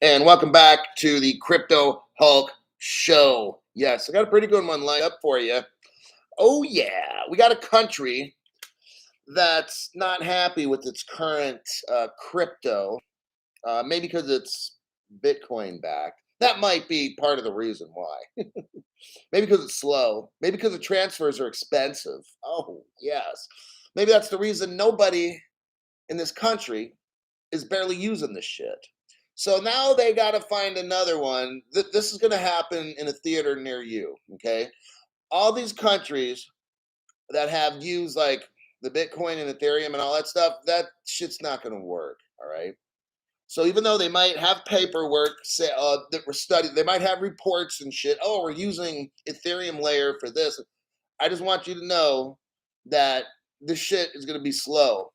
And welcome back to the Crypto Hulk Show. Yes, I got a pretty good one lined up for you. Oh, yeah, we got a country that's not happy with its current crypto, maybe because it's Bitcoin backed. That might be part of the reason why. Maybe because it's slow. Maybe because the transfers are expensive. Oh, yes. Maybe that's the reason nobody in this country is barely using this shit. So now they got to find another one. This is going to happen in a theater near you. Okay. All these countries that have used like the Bitcoin and Ethereum and all that stuff, that shit's not going to work. All right. So even though they might have paperwork say, that we're studying, they might have reports and shit. Oh, we're using Ethereum layer for this. I just want you to know that this shit is going to be slow.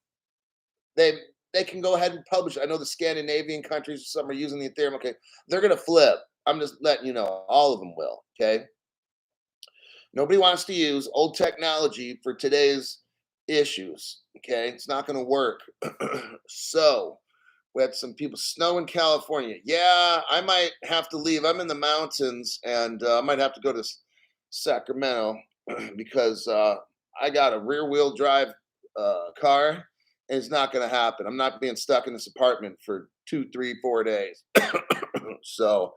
They they can go ahead and publish. I know the Scandinavian countries, some are using the Ethereum. Okay, they're gonna flip. I'm just letting you know, all of them will. Okay, nobody wants to use old technology for today's issues. Okay, it's not gonna work. So we had some people snow in California. Yeah, I might have to leave. I'm in the mountains, and I might have to go to Sacramento because I got a rear wheel drive car, and it's not going to happen. I'm not being stuck in this apartment for 2, 3, 4 days. So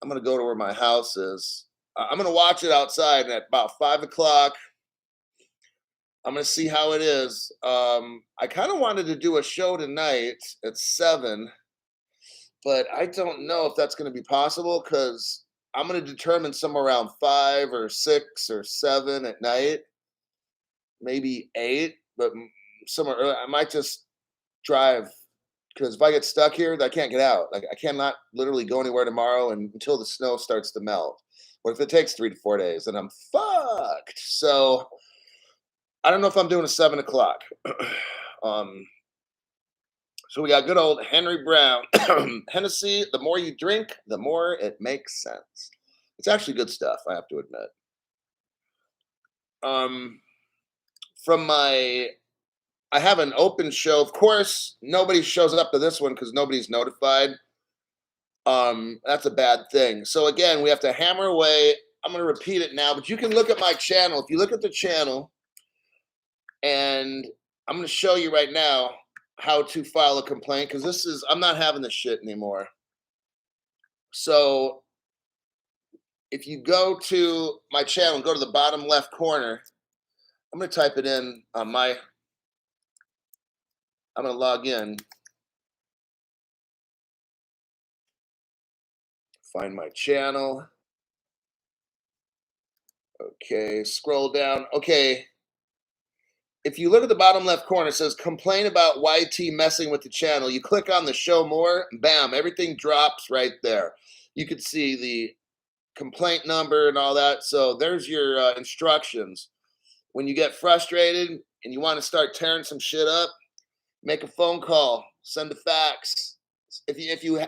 I'm going to go to where my house is. I'm going to watch it outside, and at about 5 o'clock, I'm going to see how it is. I kind of wanted to do a show tonight at 7, but I don't know if that's going to be possible because I'm going to determine somewhere around 5 or 6 or 7 at night, maybe 8, but somewhere early. I might just drive because if I get stuck here, I can't get out. Like I cannot literally go anywhere tomorrow until the snow starts to melt. What if it takes 3 to 4 days? Then I'm fucked. So I don't know if I'm doing a 7 o'clock. um, so we got good old Henry Brown. Hennessy, the more you drink, the more it makes sense. It's actually good stuff, I have to admit. Um, from my I have an open show. Of course, nobody shows up to this one because nobody's notified. That's a bad thing. So again, we have to hammer away. I'm going to repeat it now, but you can look at my channel. If you look at the channel, and I'm going to show you right now how to file a complaint because I'm not having this shit anymore. So if you go to my channel, go to the bottom left corner, I'm going to type it in on I'm going to log in, find my channel. Okay, scroll down. Okay, if you look at the bottom left corner, it says complain about YT messing with the channel. You click on the show more, bam, everything drops right there. You could see the complaint number and all that. So there's your instructions. When you get frustrated and you want to start tearing some shit up, make a phone call, send a fax. If you're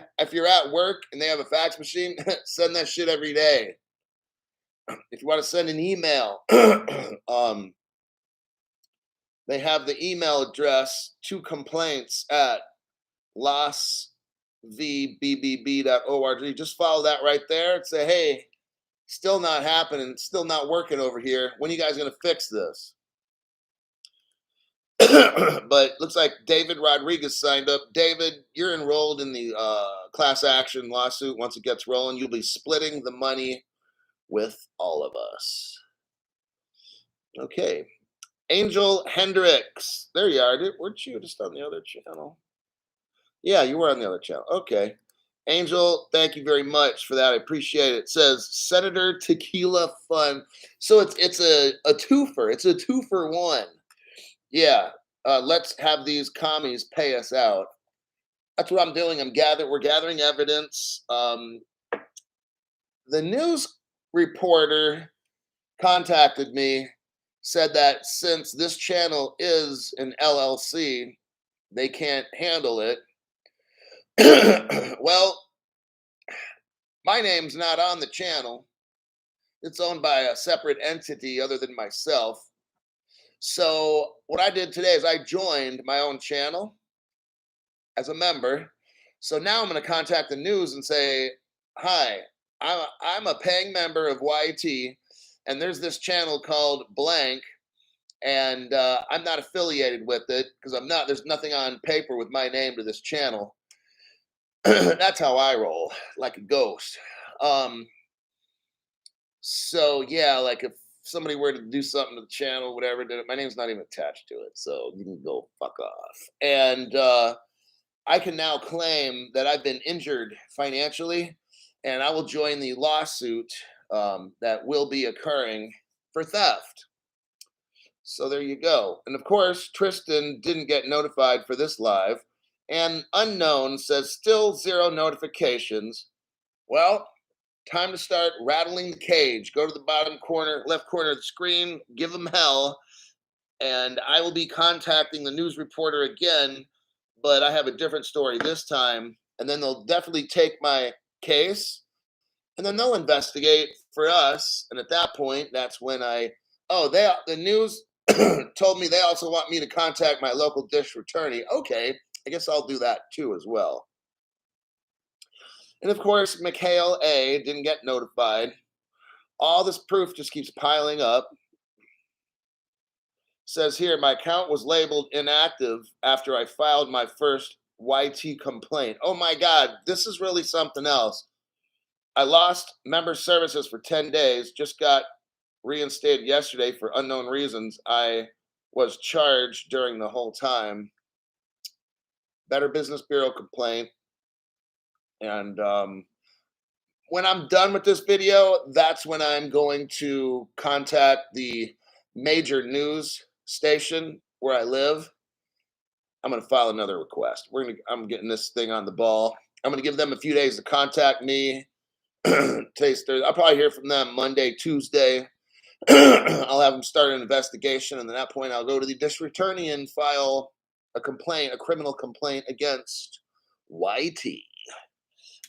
at work and they have a fax machine, send that shit every day. If you want to send an email, they have the email address to complaints at losvbbb.org. Just follow that right there and say, hey, still not happening, still not working over here. When are you guys going to fix this? But looks like David Rodriguez signed up. David, you're enrolled in the class action lawsuit. Once it gets rolling, you'll be splitting the money with all of us. Okay. Angel Hendricks. There you are. Weren't you just on the other channel? Yeah, you were on the other channel. Okay. Angel, thank you very much for that. I appreciate it. It says Senator Tequila Fun. So it's a twofer. It's a 2-for-1. Yeah. Let's have these commies pay us out. That's what I'm doing. We're gathering evidence. The news reporter contacted me, said that since this channel is an LLC, they can't handle it. Well, my name's not on the channel. It's owned by a separate entity other than myself. So what I did today is I joined my own channel as a member. So now I'm going to contact the news and say, "Hi, I'm a paying member of YT, and there's this channel called blank, and I'm not affiliated with it because I'm not. There's nothing on paper with my name to this channel." That's how I roll, like a ghost. Um, so yeah, like if somebody were to do something to the channel, whatever, my name's not even attached to it, so you can go fuck off. And I can now claim that I've been injured financially, and I will join the lawsuit that will be occurring for theft. So there you go. And of course, Tristan didn't get notified for this live, and unknown says still zero notifications. Well, time to start rattling the cage. Go to the bottom corner, left corner of the screen, give them hell, and I will be contacting the news reporter again, but I have a different story this time. And then they'll definitely take my case, and then they'll investigate for us. And at that point, that's when the news told me they also want me to contact my local district attorney. Okay, I guess I'll do that too as well. And of course, Mikhail A didn't get notified. All this proof just keeps piling up. Says here, my account was labeled inactive after I filed my first YT complaint. Oh my God, this is really something else. I lost member services for 10 days, just got reinstated yesterday for unknown reasons. I was charged during the whole time. Better Business Bureau complaint. And when I'm done with this video, that's when I'm going to contact the major news station where I live. I'm going to file another request. I'm getting this thing on the ball. I'm going to give them a few days to contact me. Today's Thursday. I'll probably hear from them Monday, Tuesday. I'll have them start an investigation, and at that point, I'll go to the district attorney and file a criminal complaint against YT.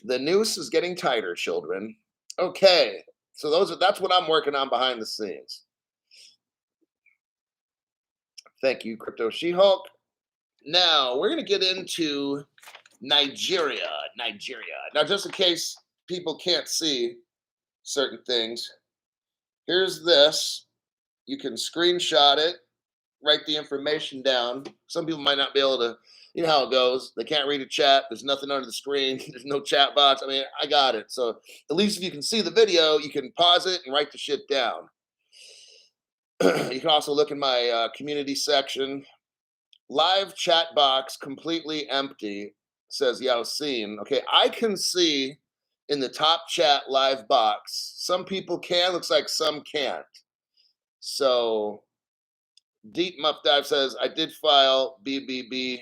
The noose is getting tighter, children. Okay, so that's what I'm working on behind the scenes. Thank you, Crypto She-Hulk. Now we're gonna get into Nigeria. Now, just in case people can't see certain things, here's this. You can screenshot it, write the information down. Some people might not be able to, you know how it goes. They can't read a chat. There's nothing under the screen. There's no chat box. I mean, I got it. So at least if you can see the video, you can pause it and write the shit down. You can also look in my community section. Live chat box completely empty, says Yaosine. Okay, I can see in the top chat live box. Some people can, looks like some can't. So Deep Muff Dive says, I did file BBB.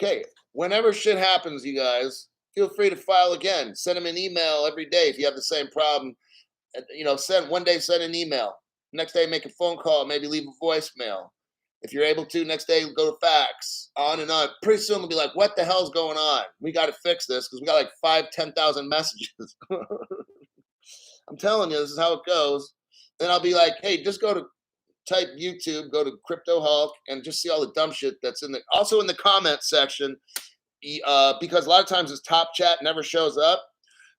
Okay, whenever shit happens, you guys, feel free to file again. Send them an email every day if you have the same problem. Send an email. Next day, make a phone call, maybe leave a voicemail. If you're able to, next day, go to fax, on and on. Pretty soon, they'll be like, what the hell's going on? We got to fix this because we got like 10,000 messages. I'm telling you, this is how it goes. Then I'll be like, hey, just type YouTube, go to Crypto Hulk, and just see all the dumb shit that's also in the comment section, because a lot of times this top chat never shows up.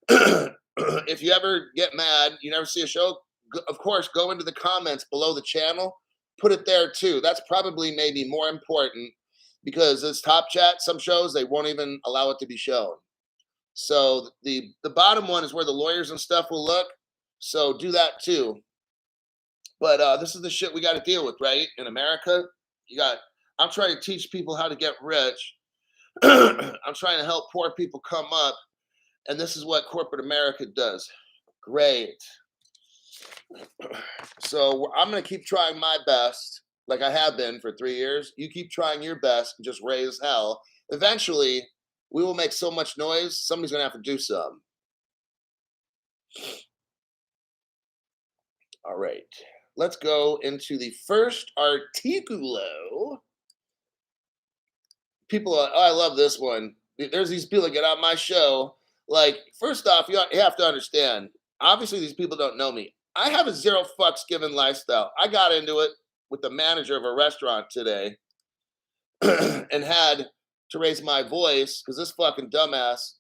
If you ever get mad, you never see a show, of course, go into the comments below the channel, put it there too. That's probably maybe more important because this top chat, some shows, they won't even allow it to be shown. So the bottom one is where the lawyers and stuff will look. So do that too. But this is the shit we got to deal with, right? In America, I'm trying to teach people how to get rich. I'm trying to help poor people come up. And this is what corporate America does. Great. So I'm going to keep trying my best, like I have been for 3 years. You keep trying your best and just raise hell. Eventually, we will make so much noise, somebody's going to have to do something. All right. Let's go into the first articulo. People are, I love this one. There's these people that get on my show. Like, first off, you have to understand, obviously these people don't know me. I have a zero fucks given lifestyle. I got into it with the manager of a restaurant today and had to raise my voice because this fucking dumbass.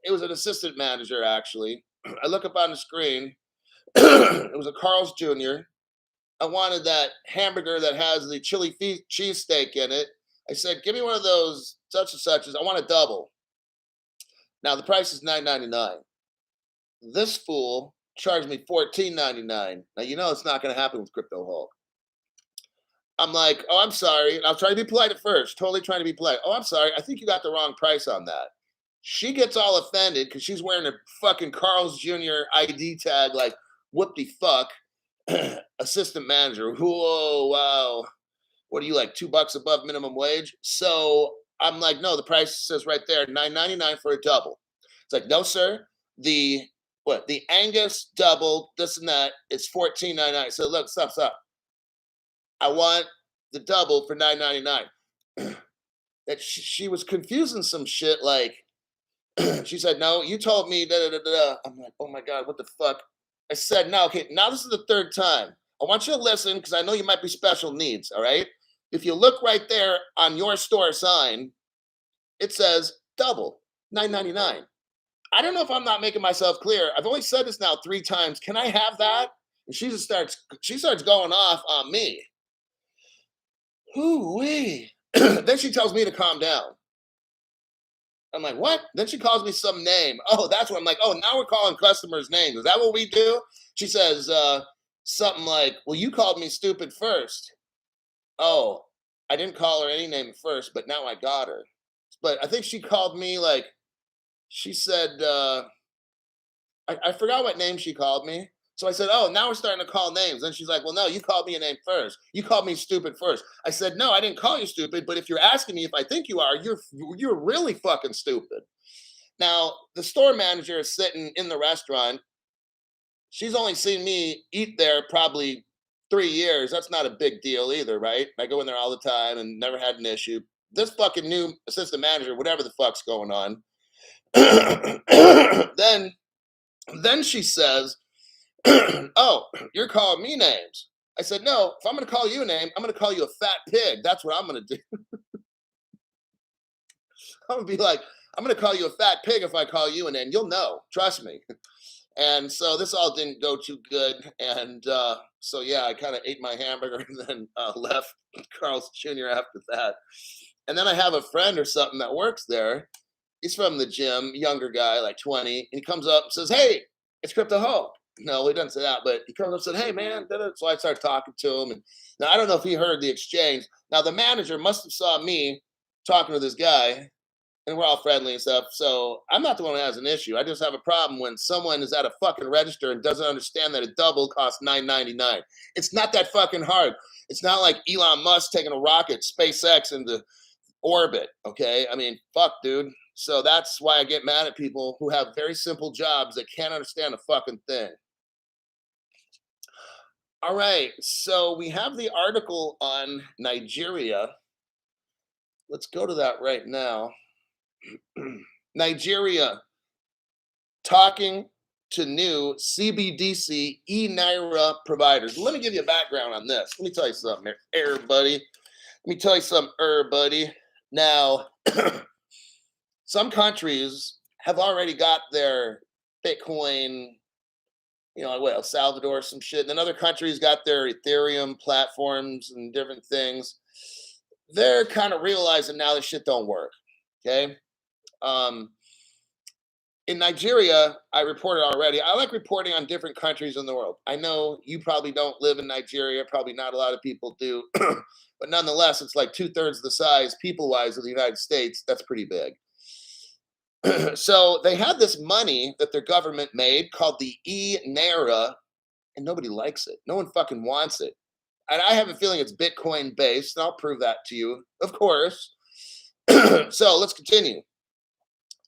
It was an assistant manager actually. I look up on the screen. It was a Carl's Jr. I wanted that hamburger that has the chili cheesesteak in it. I said, give me one of those such and such. I want a double. Now the price is $9.99. This fool charged me $14.99. Now you know it's not going to happen with Crypto Hulk. I'm like, oh, I'm sorry. I'll try to be polite at first. Totally trying to be polite. Oh, I'm sorry. I think you got the wrong price on that. She gets all offended because she's wearing a fucking Carl's Jr. ID tag, like, whoop the fuck. Assistant manager. Whoa, wow. What are you, like, $2 above minimum wage? So I'm like, no, the price says right there, $9.99 for a double. It's like, no, sir. The Angus double, this and that, is $14.99. So look, stop. I want the double for $9.99. That she was confusing some shit like, she said, no, you told me da. I'm like, oh my God, what the fuck? I said, no, okay, now this is the third time. I want you to listen because I know you might be special needs, all right? If you look right there on your store sign, it says double, $9.99. I don't know if I'm not making myself clear. I've only said this now 3 times. Can I have that? And she starts going off on me. Ooh-wee. Then she tells me to calm down. I'm like, what? Then she calls me some name. Oh, that's what I'm like, oh, now we're calling customers names. Is that what we do? She says something like, well, you called me stupid first. Oh, I didn't call her any name first, but now I got her. But I think she called me like, she said, I forgot what name she called me. So I said, oh, now we're starting to call names. And she's like, well, no, you called me a name first. You called me stupid first. I said, no, I didn't call you stupid. But if you're asking me if I think you are, you're really fucking stupid. Now, the store manager is sitting in the restaurant. She's only seen me eat there probably 3 years. That's not a big deal either, right? I go in there all the time and never had an issue. This fucking new assistant manager, whatever the fuck's going on. Then she says, oh, you're calling me names. I said, no, if I'm going to call you a name, I'm going to call you a fat pig. That's what I'm going to do. I'm going to be like, I'm going to call you a fat pig if I call you a name. You'll know. Trust me. And so this all didn't go too good. And so, yeah, I kind of ate my hamburger and then left Carl's Jr. after that. And then I have a friend or something that works there. He's from the gym, younger guy, like 20. And he comes up and says, hey, it's Crypto Hulk. No, he doesn't say that, but he comes up and said, hey, man. So I started talking to him. And now I don't know if he heard the exchange. Now, the manager must have saw me talking to this guy, and we're all friendly and stuff. So I'm not the one who has an issue. I just have a problem when someone is at a fucking register and doesn't understand that a double costs $9.99. It's not that fucking hard. It's not like Elon Musk taking a rocket, SpaceX, into orbit, okay? I mean, fuck, dude. So that's why I get mad at people who have very simple jobs that can't understand a fucking thing. All right, so we have the article on Nigeria. Let's go to that right now. Nigeria talking to new CBDC e-Naira providers. Let me give you a background on this. Let me tell you something, everybody. Now, some countries have already got their Bitcoin, El Salvador, some shit. And then other countries got their Ethereum platforms and different things. They're kind of realizing now this shit don't work. Okay. In Nigeria, I reported already. I like reporting on different countries in the world. I know you probably don't live in Nigeria. Probably not a lot of people do. But nonetheless, it's like 2/3 the size, people-wise, of the United States. That's pretty big. So they had this money that their government made called the e-Naira, and nobody likes it. No one fucking wants it. And I have a feeling it's Bitcoin based, and I'll prove that to you, of course. So let's continue.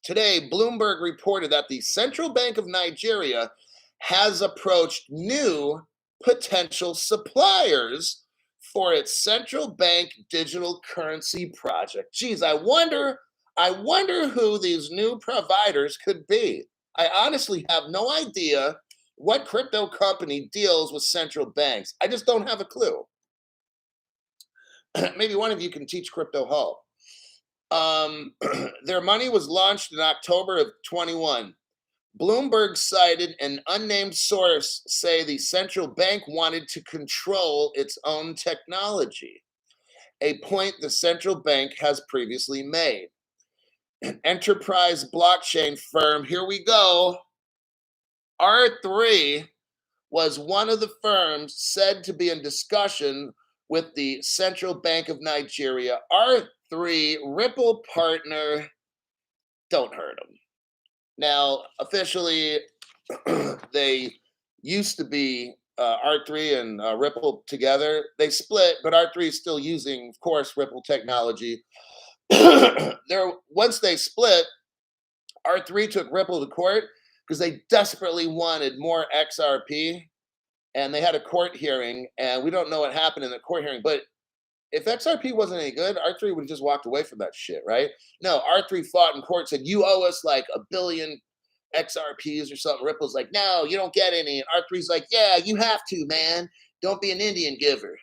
Today, Bloomberg reported that the Central Bank of Nigeria has approached new potential suppliers for its central bank digital currency project. Geez, I wonder who these new providers could be. I honestly have no idea what crypto company deals with central banks. I just don't have a clue. Maybe one of you can teach Crypto Hulk. Their money was launched in October of 21. Bloomberg cited an unnamed source say the central bank wanted to control its own technology, a point the central bank has previously made. An enterprise blockchain firm, here we go, R3 was one of the firms said to be in discussion with the Central Bank of Nigeria. R3, Ripple partner, don't hurt them. Now, officially, they used to be R3 and Ripple together. They split, but R3 is still using, of course, Ripple technology. Once they split, R3 took Ripple to court because they desperately wanted more XRP, and they had a court hearing, and we don't know what happened in the court hearing. But if XRP wasn't any good, R3 would have just walked away from that shit, right? No, R3 fought in court, said, you owe us like 1 billion XRPs or something. Ripple's like, no, you don't get any. And R3's like, yeah, you have to, man. Don't be an Indian giver.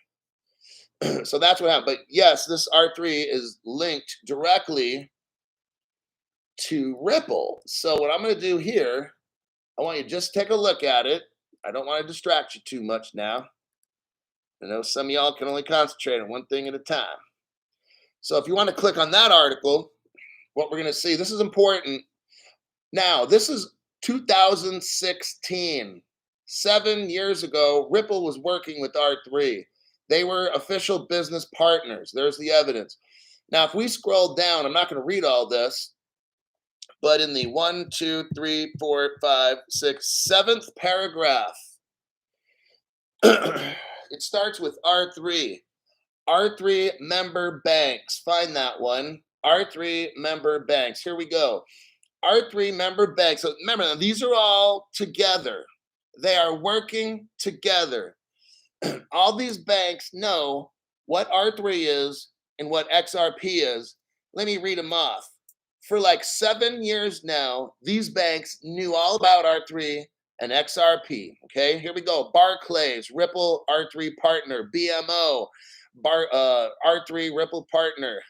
So that's what happened. But yes, this R3 is linked directly to Ripple. So what I'm going to do here, I want you to just take a look at it. I don't want to distract you too much now. I know some of y'all can only concentrate on one thing at a time. So if you want to click on that article, what we're going to see, this is important. Now, this is 2016. 7 years ago, Ripple was working with R3. They were official business partners. There's the evidence. Now, if we scroll down, I'm not going to read all this, but in the 1, 2, 3, 4, 5, 6, 7th paragraph, it starts with R3. R3 member banks. Find that one. R3 member banks. Here we go. R3 member banks. So remember, these are all together. They are working together. All these banks know what R3 is and what XRP is. Let me read them off. For like 7 years now, these banks knew all about R3 and XRP. Okay, here we go. Barclays, Ripple R3 partner. BMO, R3 Ripple partner.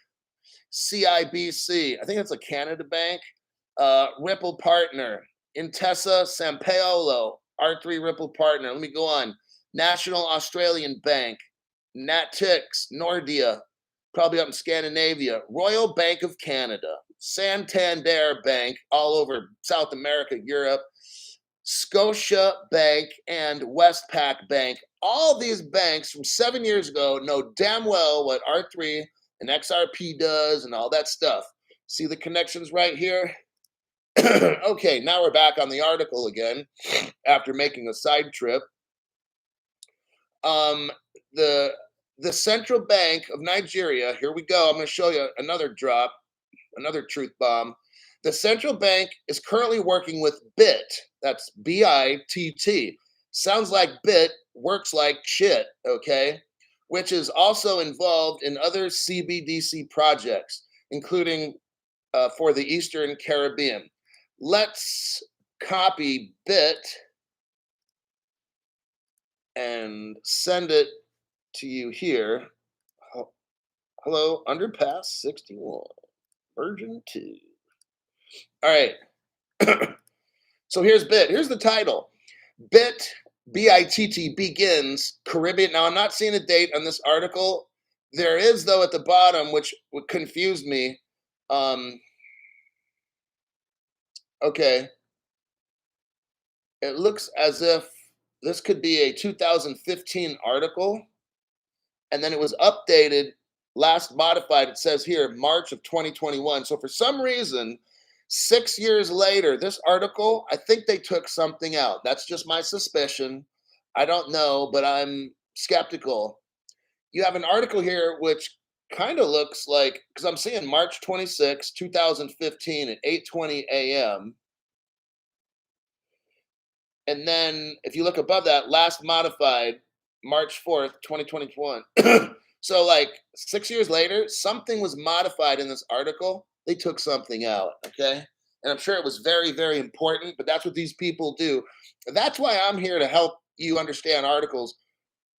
Cbdc, I think that's a Canada bank. Ripple partner. Intesa Sanpaolo, R3 Ripple partner. Let me go on. National Australian Bank. Natix, Nordea, probably up in Scandinavia. Royal Bank of Canada. Santander Bank, all over South America, Europe. Scotia Bank and Westpac Bank. All these banks from 7 years ago know damn well what R3 and XRP does and all that stuff. See the connections right here? Okay, now we're back on the article again after making a side trip. The Central Bank of Nigeria, here we go. I'm going to show you another drop, another truth bomb. The central bank is currently working with BIT. That's B-I-T-T. Sounds like BIT, works like shit, okay? Which is also involved in other CBDC projects, including for the Eastern Caribbean. Let's copy BIT and send it to you here. Hello, Underpass 61, version 2. All right. So here's BIT. Here's the title. BIT, B-I-T-T, begins Caribbean. Now, I'm not seeing a date on this article. There is, though, at the bottom, which confused me. Okay. It looks as if this could be a 2015 article. And then it was updated, last modified, it says here, March of 2021. So for some reason, 6 years later, this article, I think they took something out. That's just my suspicion. I don't know, but I'm skeptical. You have an article here which kind of looks like, because I'm seeing March 26, 2015 at 8:20 a.m. And then if you look above that, last modified March 4th, 2021. So like 6 years later, something was modified in this article. They took something out, okay? And I'm sure it was very, very important, but that's what these people do. That's why I'm here to help you understand articles.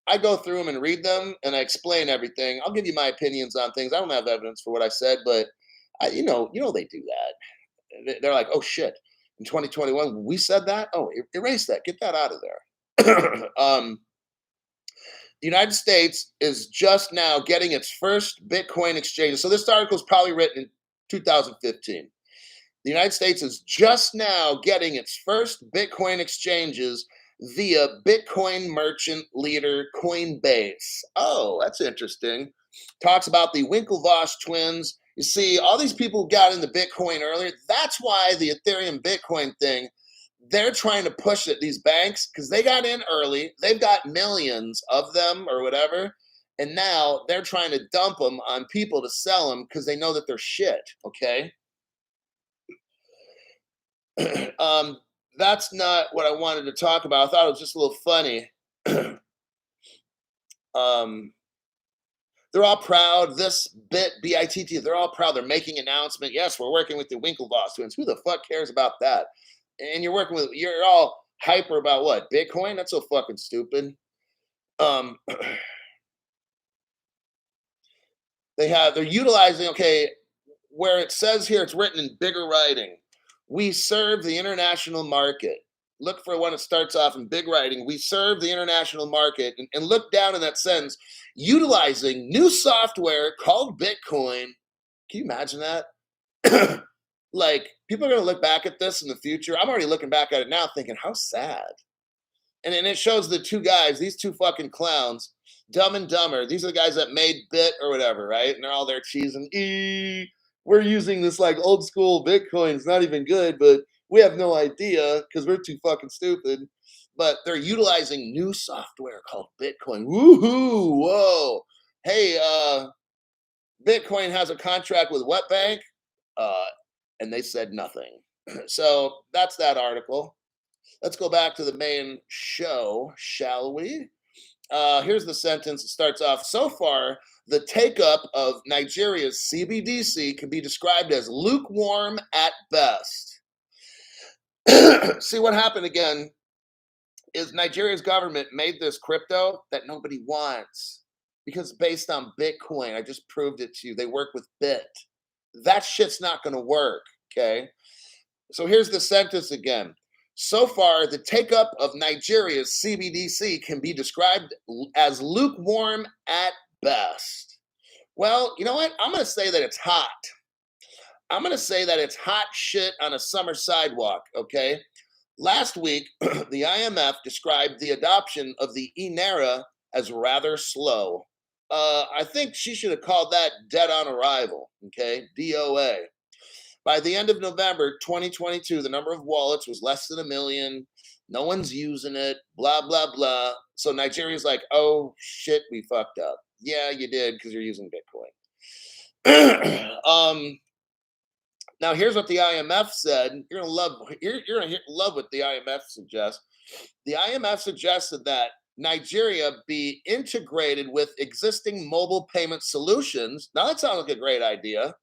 I go through them and read them, and I explain everything. I'll give you my opinions on things. I don't have evidence for what I said, but They do that. They're like, oh shit, in 2021 we said that. Oh, erase that. Get that out of there. The United States is just now getting its first Bitcoin exchange. So this article is probably written in 2015. The United States is just now getting its first Bitcoin exchanges via Bitcoin merchant leader Coinbase. Oh, that's interesting. Talks about the Winklevoss twins. You see, all these people got into Bitcoin earlier. That's why the Ethereum Bitcoin thing, they're trying to push it, these banks, because they got in early. They've got millions of them or whatever. And now they're trying to dump them on people to sell them because they know that they're shit. Okay. That's not what I wanted to talk about. I thought it was just a little funny. um, they're all proud. This BITT, they're all proud. They're making an announcement. Yes, we're working with the Winklevoss twins. Who the fuck cares about that? And you're all hyper about what? Bitcoin? That's so fucking stupid. Um, they're utilizing, okay, where it says here, it's written in bigger writing. We serve the international market. Look for when it starts off in big writing. We serve the international market, and look down in that sentence, utilizing new software called Bitcoin. Can you imagine that? Like, people are going to look back at this in the future. I'm already looking back at it now thinking, how sad. And then it shows the two guys, these two fucking clowns, Dumb and Dumber. These are the guys that made Bit or whatever, right? And they're all there cheesing. We're using this like old school Bitcoin. It's not even good, but we have no idea because we're too fucking stupid. But they're utilizing new software called Bitcoin. Woohoo! Whoa! Hey, Bitcoin has a contract with what bank? And they said nothing. So that's that article. Let's go back to the main show, shall we? Here's the sentence. It starts off, so far, the take-up of Nigeria's CBDC can be described as lukewarm at best. See, what happened again is Nigeria's government made this crypto that nobody wants because it's based on Bitcoin. I just proved it to you. They work with Bit. That shit's not going to work, okay? So here's the sentence again. So far, the take-up of Nigeria's CBDC can be described as lukewarm at best. Well, you know what? I'm going to say that it's hot. I'm going to say that it's hot shit on a summer sidewalk, okay? Last week, the IMF described the adoption of the e-Naira as rather slow. I think she should have called that dead on arrival, okay? DOA. By the end of November 2022, the number of wallets was less than 1 million. No one's using it, blah, blah, blah. So Nigeria's like, oh, shit, we fucked up. Yeah, you did because you're using Bitcoin. Now, here's what the IMF said. You're gonna love what the IMF suggests. The IMF suggested that Nigeria be integrated with existing mobile payment solutions. Now, that sounds like a great idea.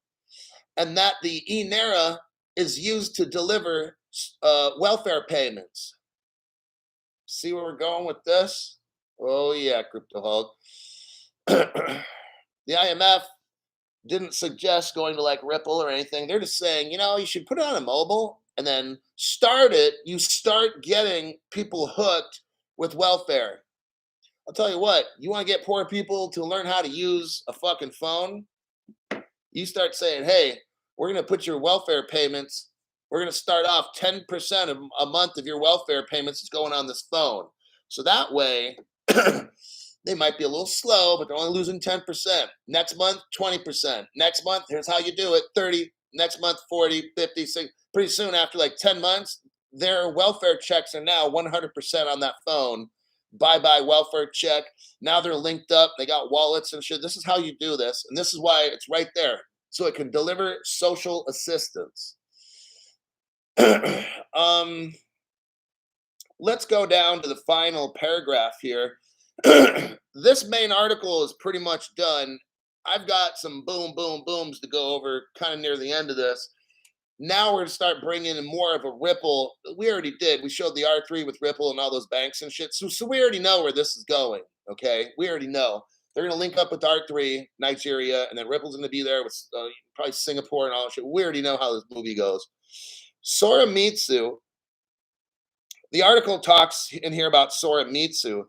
And that the e-Naira is used to deliver welfare payments. See where we're going with this? Oh, yeah, Crypto Hulk. The IMF didn't suggest going to like Ripple or anything. They're just saying, you should put it on a mobile and then start it. You start getting people hooked with welfare. I'll tell you what, you want to get poor people to learn how to use a fucking phone? You start saying, hey, we're going to put your welfare payments, we're going to start off 10% of a month of your welfare payments is going on this phone. So that way, they might be a little slow, but they're only losing 10%. Next month, 20%. Next month, here's how you do it, 30. Next month, 40, 50, 60. Pretty soon, after like 10 months, their welfare checks are now 100% on that phone. Bye-bye welfare check. Now they're linked up. They got wallets and shit. This is how you do this. And this is why it's right there. So it can deliver social assistance. Let's go down to the final paragraph here. This main article is pretty much done. I've got some booms to go over kind of near the end of this. Now we're going to start bringing in more of a Ripple. We already did. We showed the R3 with Ripple and all those banks and shit. So we already know where this is going, okay? We already know. They're going to link up with Arc 3, Nigeria, and then Ripple's going to be there with probably Singapore and all that shit. We already know how this movie goes. Soramitsu, the article talks in here about Soramitsu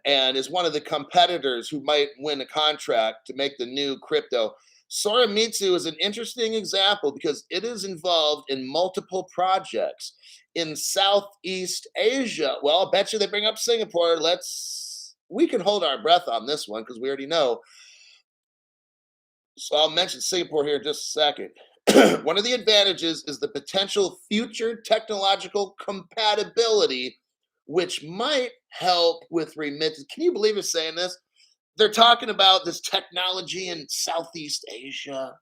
and is one of the competitors who might win a contract to make the new crypto. Soramitsu is an interesting example because it is involved in multiple projects in Southeast Asia. Well, I bet you they bring up Singapore. We can hold our breath on this one because we already know. So I'll mention Singapore here in just a second. One of the advantages is the potential future technological compatibility, which might help with remittance. Can you believe us saying this? They're talking about this technology in Southeast Asia,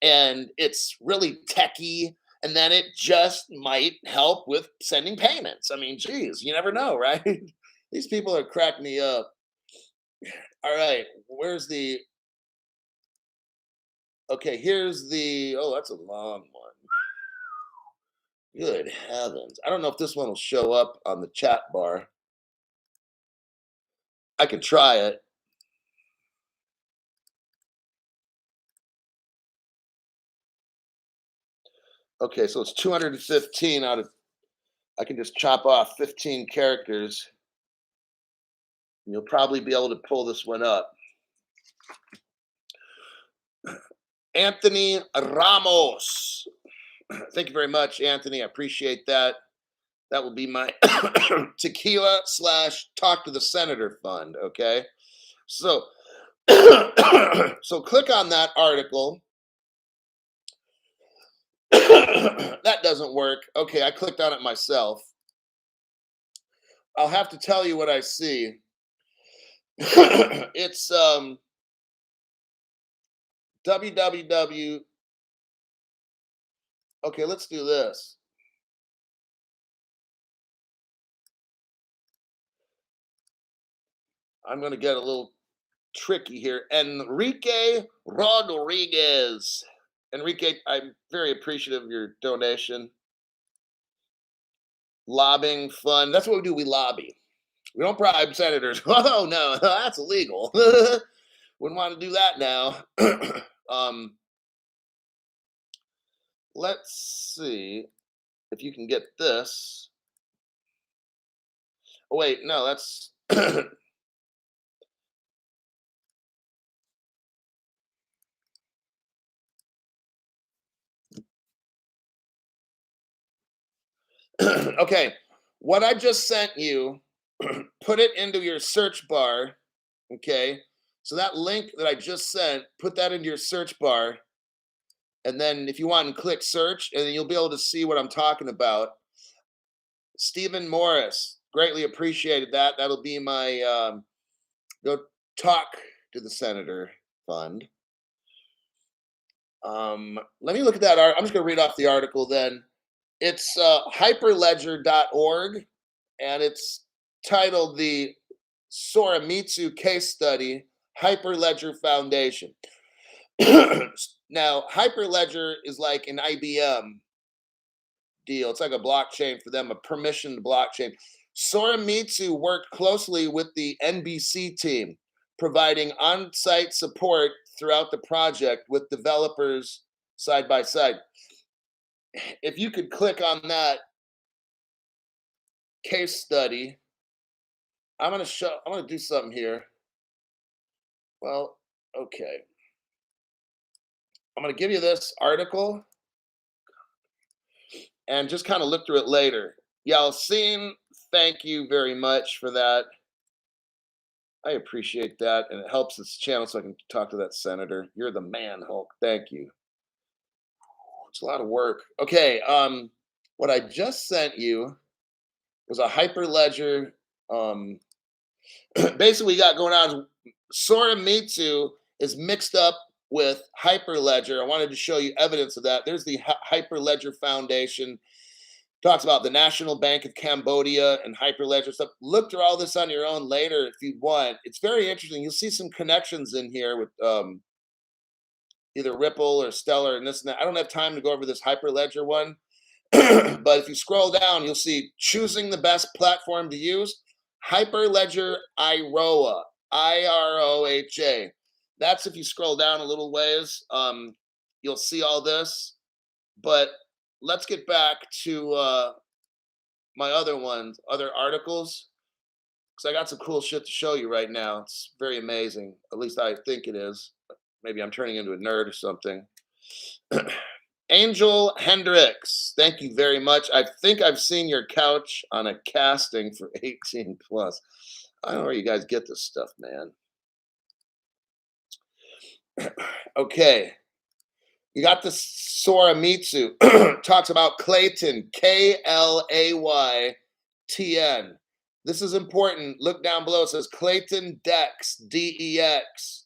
and it's really techy, and then it just might help with sending payments. I mean, geez, you never know, right? These people are cracking me up. All right, where's the okay, here's the oh, that's a long one. Good heavens. I don't know if this one will show up on the chat bar. I could try it. Okay, so it's 215 out of, I can just chop off 15 characters. And you'll probably be able to pull this one up. Anthony Ramos. Thank you very much, Anthony. I appreciate that. That will be my tequila / talk to the senator fund. Okay. So, so click on that article. That doesn't work. Okay. I clicked on it myself. I'll have to tell you what I see. It's www. Okay, let's do this. I'm going to get a little tricky here. Enrique Rodriguez. Enrique, I'm very appreciative of your donation. Lobbying fund. That's what we do. We lobby. We don't bribe senators. Oh, no, that's illegal. Wouldn't want to do that now. Let's see if you can get this. Oh, wait, no, that's okay. What I just sent you, put it into your search bar. Okay. So that link that I just sent, put that into your search bar. And then if you want to click search, and then you'll be able to see what I'm talking about. Stephen Morris, greatly appreciated that. That'll be my go talk to the senator fund. Let me look at that. I'm just going to read off the article then. It's hyperledger.org, and it's titled The Soramitsu Case Study, Hyperledger Foundation. Now, Hyperledger is like an IBM deal. It's like a blockchain for them, a permissioned blockchain. Soramitsu worked closely with the NBC team, providing on-site support throughout the project with developers side by side. If you could click on that case study, I'm going to do something here. Well, okay. I'm going to give you this article and just kind of look through it later. Yalcin, thank you very much for that. I appreciate that, and it helps this channel so I can talk to that senator. You're the man, Hulk. Thank you. It's a lot of work. Okay, what I just sent you was a Hyperledger. Basically, we got going on. Soramitsu is mixed up with Hyperledger. I wanted to show you evidence of that. There's the Hyperledger Foundation. Talks about the National Bank of Cambodia and Hyperledger stuff. Look through all this on your own later if you want. It's very interesting. You'll see some connections in here with either Ripple or Stellar and this and that. I don't have time to go over this Hyperledger one, but if you scroll down, you'll see choosing the best platform to use, Hyperledger IROA. IROHA. That's if you scroll down a little ways, you'll see all this. But let's get back to my other articles, because I got some cool shit to show you right now. It's very amazing. At least I think it is. Maybe I'm turning into a nerd or something. Angel Hendricks, thank you very much. I think I've seen your couch on a casting for 18 plus. I don't know where you guys get this stuff, man. Okay. You got the Soramitsu. Talks about Clayton, Klaytn. This is important. Look down below. It says Clayton Dex, DEX.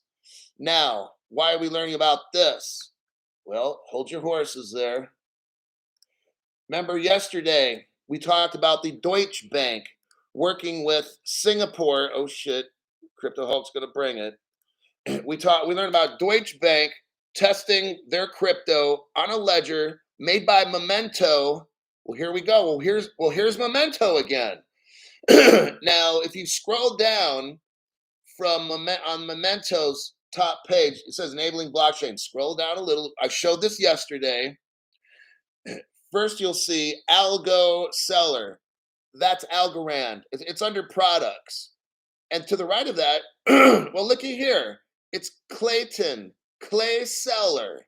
Now, why are we learning about this? Well, hold your horses there. Remember yesterday, we talked about the Deutsche Bank working with Singapore. Oh shit, Crypto Hulk's gonna bring it. We learned about Deutsche Bank testing their crypto on a ledger made by Memento. Well, here we go. Here's Memento again. Now, if you scroll down on Memento's top page, it says enabling blockchain. Scroll down a little. I showed this yesterday. First, you'll see Algo Seller. That's Algorand. It's under products. And to the right of that, well, looky here. It's Clayton, Clay Seller.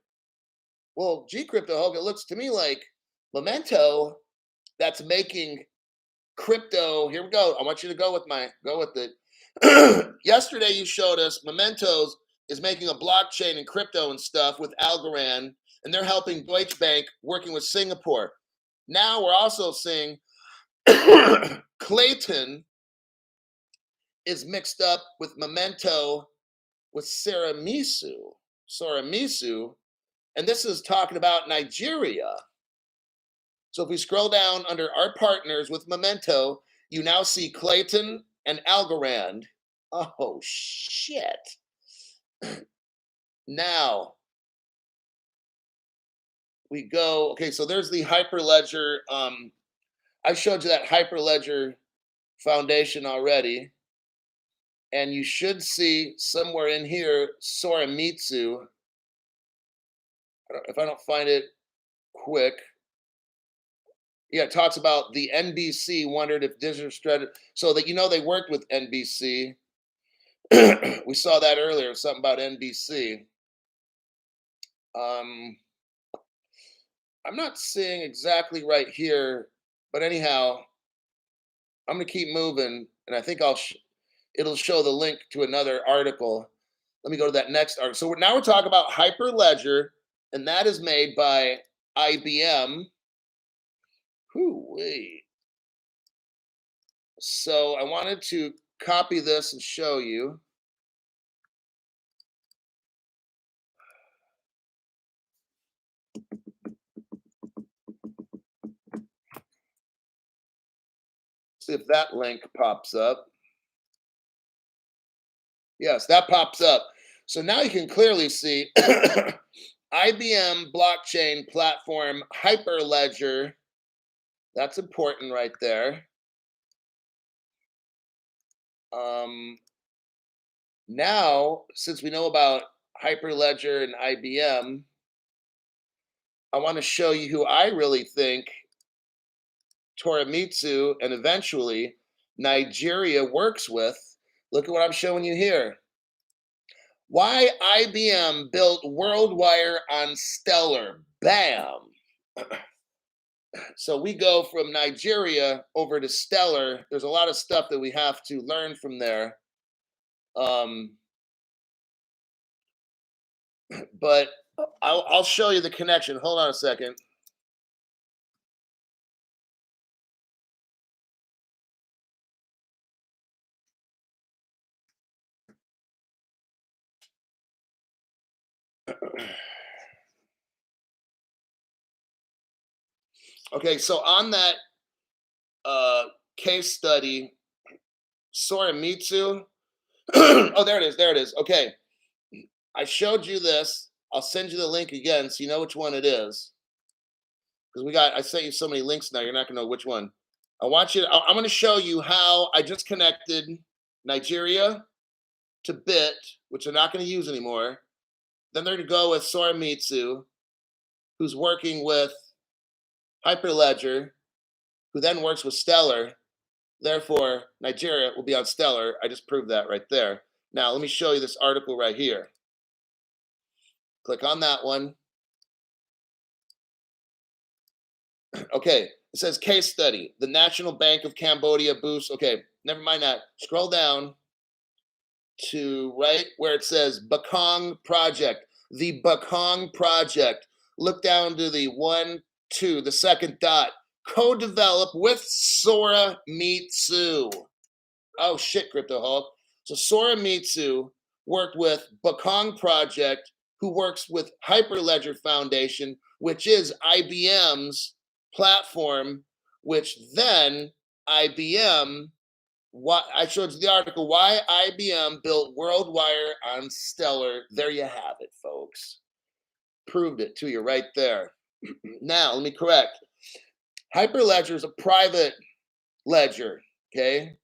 Well, gee, Crypto Hulk, it looks to me like Memento that's making crypto. Here we go. I want you to go with it. Yesterday, you showed us Mementos is making a blockchain and crypto and stuff with Algorand, and they're helping Deutsche Bank working with Singapore. Now we're also seeing Clayton is mixed up with Memento with Soramitsu, and this is talking about Nigeria. So if we scroll down under our partners with Memento, you now see Clayton and Algorand. Oh shit. Now we go, okay, so there's the Hyperledger. I showed you that Hyperledger foundation already. And you should see somewhere in here Soramitsu. If I don't find it quick. Yeah, it talks about the NBC wondered if digital strategy, so that they worked with NBC. We saw that earlier, something about NBC. I'm not seeing exactly right here, but anyhow, I'm gonna keep moving, and I think it'll show the link to another article. Let me go to that next article. So now we're talking about Hyperledger, and that is made by IBM. Whoo-wee. So I wanted to copy this and show you. See if that link pops up. Yes, that pops up. So now you can clearly see IBM blockchain platform Hyperledger. That's important right there. Now, since we know about Hyperledger and IBM, I want to show you who I really think Toramitsu and eventually Nigeria works with. Look at what I'm showing you here. Why IBM built WorldWire on Stellar. Bam. So we go from Nigeria over to Stellar. There's a lot of stuff that we have to learn from there. But I'll show you the connection. Hold on a second. Okay, so on that case study, Soramitsu. Oh, there it is. Okay. I showed you this. I'll send you the link again so you know which one it is. Because I sent you so many links now, you're not gonna know which one. I'm gonna show you how I just connected Nigeria to BIT, which they're not going to use anymore. Then they're going to go with Soramitsu, who's working with Hyperledger, who then works with Stellar. Therefore, Nigeria will be on Stellar. I just proved that right there. Now, let me show you this article right here. Click on that one. Okay, it says case study. The National Bank of Cambodia boosts. Okay, never mind that. Scroll down to right where it says Bakong Project. The Bakong Project. Look down to the 1, 2, the second dot. Co-develop with Soramitsu. Oh shit, Crypto Hulk. So Soramitsu worked with Bakong Project, who works with Hyperledger Foundation, which is IBM's platform, which then IBM, what I showed you the article, why IBM built WorldWire on Stellar. There you have it, folks. Proved it to you right there. Now, let me correct. Hyperledger is a private ledger, okay?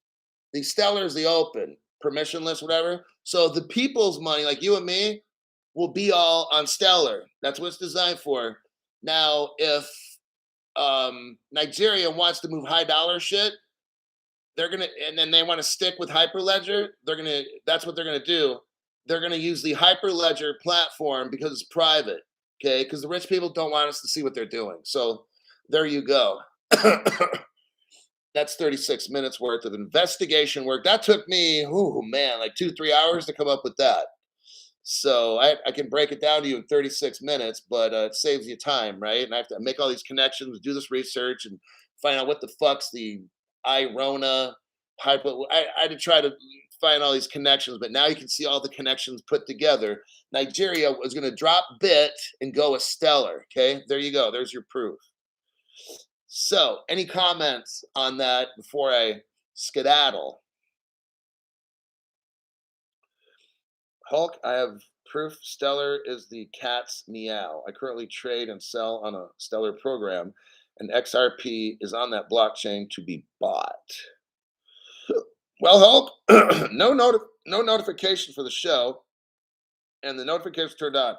The Stellar is the open, permissionless, whatever. So the people's money, like you and me, will be all on Stellar. That's what it's designed for. Now, if Nigeria wants to move high dollar shit, they're gonna, and then they want to stick with Hyperledger. That's what they're gonna do. They're gonna use the Hyperledger platform because it's private, okay? Because the rich people don't want us to see what they're doing. So there you go. That's 36 minutes worth of investigation work. That took me, oh man, like 2-3 hours to come up with that. So I can break it down to you in 36 minutes, but it saves you time, right? And I have to make all these connections, do this research, and find out what the fuck's the Irona hyper. I had to try to find all these connections, but now you can see all the connections put together. Nigeria was going to drop BIT and go with Stellar. Okay, there you go. There's your proof. So, any comments on that before I skedaddle? Hulk, I have proof Stellar is the cat's meow. I currently trade and sell on a Stellar program, and XRP is on that blockchain to be bought. Well, Hulk, no notification for the show, and the notifications turned on.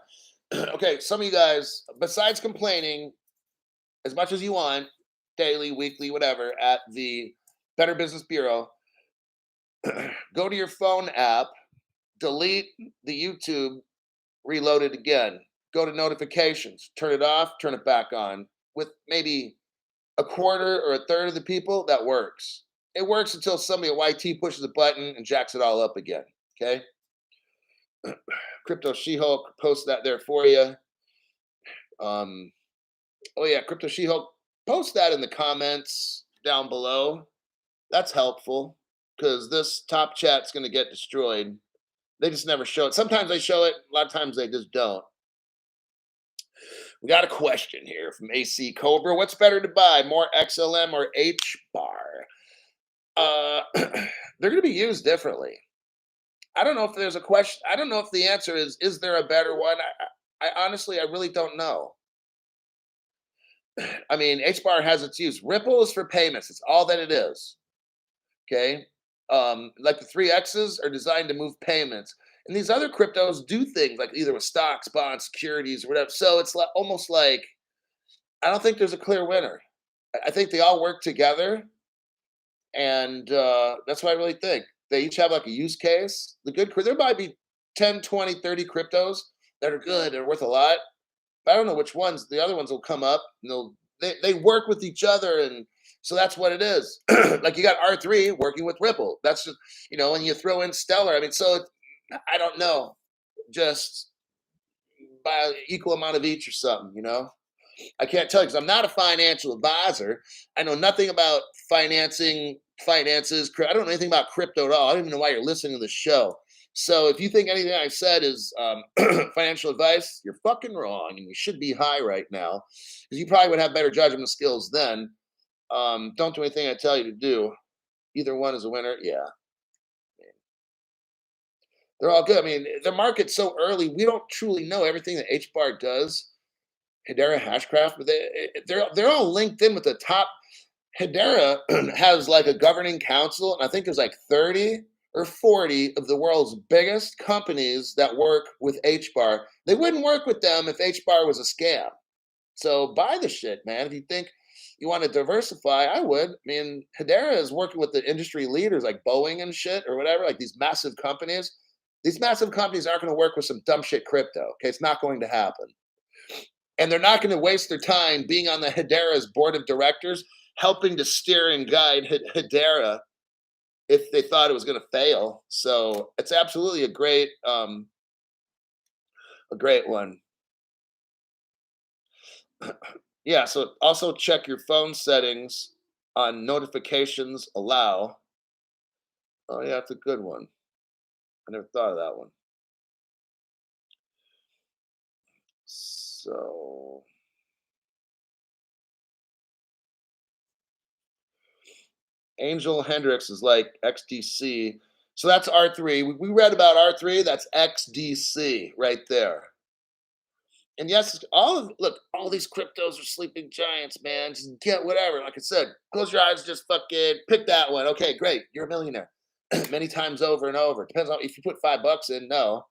Okay, some of you guys, besides complaining as much as you want, daily, weekly, whatever, at the Better Business Bureau, go to your phone app, delete the YouTube, reload it again, go to notifications, turn it off, turn it back on. With maybe a quarter or a third of the people, that works. It works until somebody at YT pushes a button and jacks it all up again. Okay. Crypto She-Hulk post that there for you. Oh yeah, Crypto She-Hulk, post that in the comments down below. That's helpful because this top chat's going to get destroyed. They just never show it. Sometimes they show it. A lot of times they just don't. We got a question here from AC Cobra. What's better to buy, more XLM or HBAR? They're going to be used differently. I don't know if there's a question. I don't know if the answer is there a better one? I honestly, I really don't know. I mean, HBAR has its use. Ripple is for payments. It's all that it is. Okay. Like the 3Xs are designed to move payments. And these other cryptos do things like either with stocks, bonds, securities, or whatever. So it's like, almost like, I don't think there's a clear winner. I think they all work together. And that's what I really think. They each have like a use case. There might be 10, 20, 30 cryptos that are good and worth a lot. But I don't know which ones. The other ones will come up and they work with each other. And so that's what it is. Like you got R3 working with Ripple. That's just, when you throw in Stellar. I mean, so I don't know. Just by equal amount of each or something, I can't tell you because I'm not a financial advisor. I know nothing about finances. I don't know anything about crypto at all. I don't even know why you're listening to the show. So if you think anything I said is financial advice, you're fucking wrong, and you should be high right now because you probably would have better judgment skills then. Don't do anything I tell you to do. Either one is a winner. Yeah. They're all good. I mean, the market's so early, we don't truly know everything that HBAR does. Hedera Hashcraft, but they're all linked in with the top. Hedera has like a governing council, and I think there's like 30 or 40 of the world's biggest companies that work with HBAR. They wouldn't work with them if HBAR was a scam. So buy the shit, man. If you think you want to diversify, I would. I mean, Hedera is working with the industry leaders like Boeing and shit or whatever, like these massive companies. These massive companies aren't going to work with some dumb shit crypto. Okay, it's not going to happen. And they're not going to waste their time being on the Hedera's board of directors, helping to steer and guide Hedera if they thought it was going to fail. So it's absolutely a great one. Yeah. So also check your phone settings on notifications allow. Oh yeah, that's a good one. I never thought of that one. So Angel Hendricks is like XDC. So that's R3. We read about R3. That's XDC right there. And yes, all these cryptos are sleeping giants, man. Just get whatever. Like I said, close your eyes, just fucking pick that one. Okay, great. You're a millionaire. Many times over and over. Depends on if you put $5 in, no.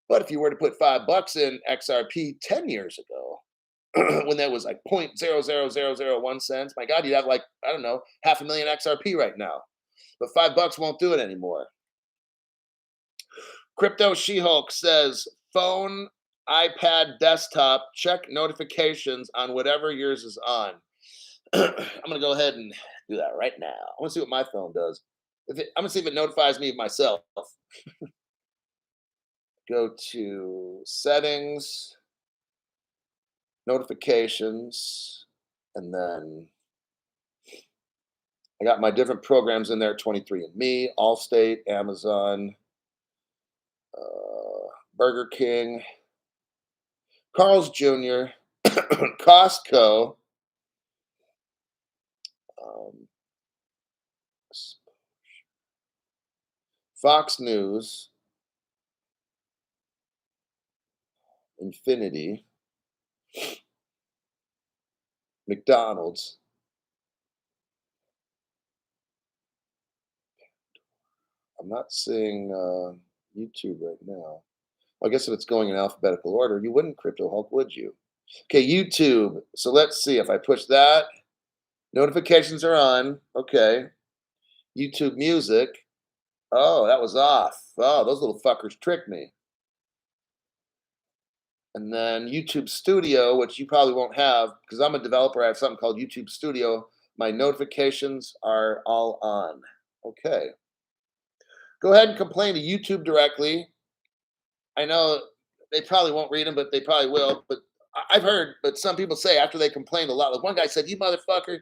But if you were to put $5 in XRP 10 years ago, when that was like 0.00001 cents, my God, you'd have like, I don't know, half a million XRP right now. But $5 won't do it anymore. Crypto She-Hulk says, phone, iPad, desktop, check notifications on whatever yours is on. I'm going to go ahead and do that right now. I want to see what my phone does. I'm going to see if it notifies me of myself. Go to settings, notifications, and then I got my different programs in there, 23andMe, Allstate, Amazon, Burger King, Carl's Jr., Costco, um, Fox News, Infinity, McDonald's, I'm not seeing YouTube right now. I guess if it's going in alphabetical order, you wouldn't Crypto Hulk, would you? Okay, YouTube. So let's see if I push that. Notifications are on. Okay. YouTube Music. Oh, that was off. Oh, those little fuckers tricked me. And then YouTube Studio, which you probably won't have because I'm a developer. I have something called YouTube Studio. My notifications are all on. Okay. Go ahead and complain to YouTube directly. I know they probably won't read them, but they probably will. But I've heard, but some people say after they complained a lot. Like one guy said, "You motherfucker!"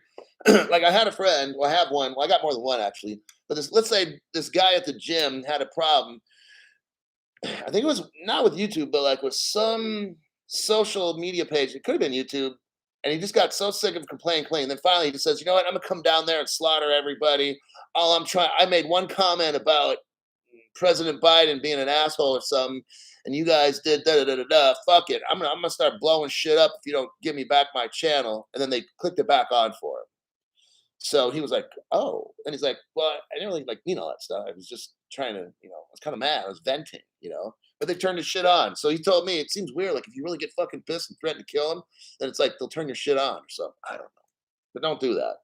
Like I had a friend. Well, I have one. Well, I got more than one actually. But let's say this guy at the gym had a problem. I think it was not with YouTube, but like with some social media page. It could have been YouTube. And he just got so sick of complaining. Then finally he just says, you know what? I'm gonna come down there and slaughter everybody. I made one comment about President Biden being an asshole or something, and you guys did da da da da da. Fuck it. I'm gonna start blowing shit up if you don't give me back my channel. And then they clicked it back on for him. So he was like, "Oh," and he's like, "Well, I didn't really like mean all that stuff. I was just trying to, I was kind of mad. I was venting. But they turned his shit on. So he told me it seems weird. Like if you really get fucking pissed and threaten to kill him, then it's like they'll turn your shit on or something. I don't know, but don't do that.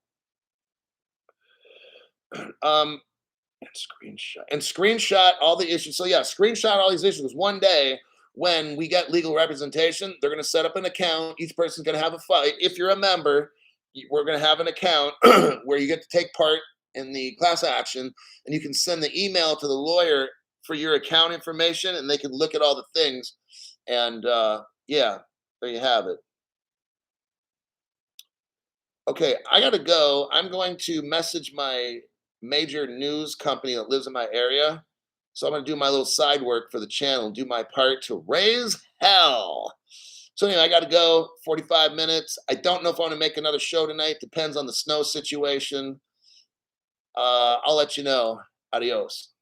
And screenshot all the issues. So yeah, screenshot all these issues. One day when we get legal representation, they're going to set up an account. Each person's going to have a fight. If you're a member, we're going to have an account where you get to take part in the class action, and you can send the email to the lawyer for your account information, and they can look at all the things. And yeah, there you have it. Okay, I got to go. I'm going to message my major news company that lives in my area. So I'm going to do my little side work for the channel, do my part to raise hell. So anyway, I got to go. 45 minutes. I don't know if I want to make another show tonight. Depends on the snow situation. I'll let you know. Adios.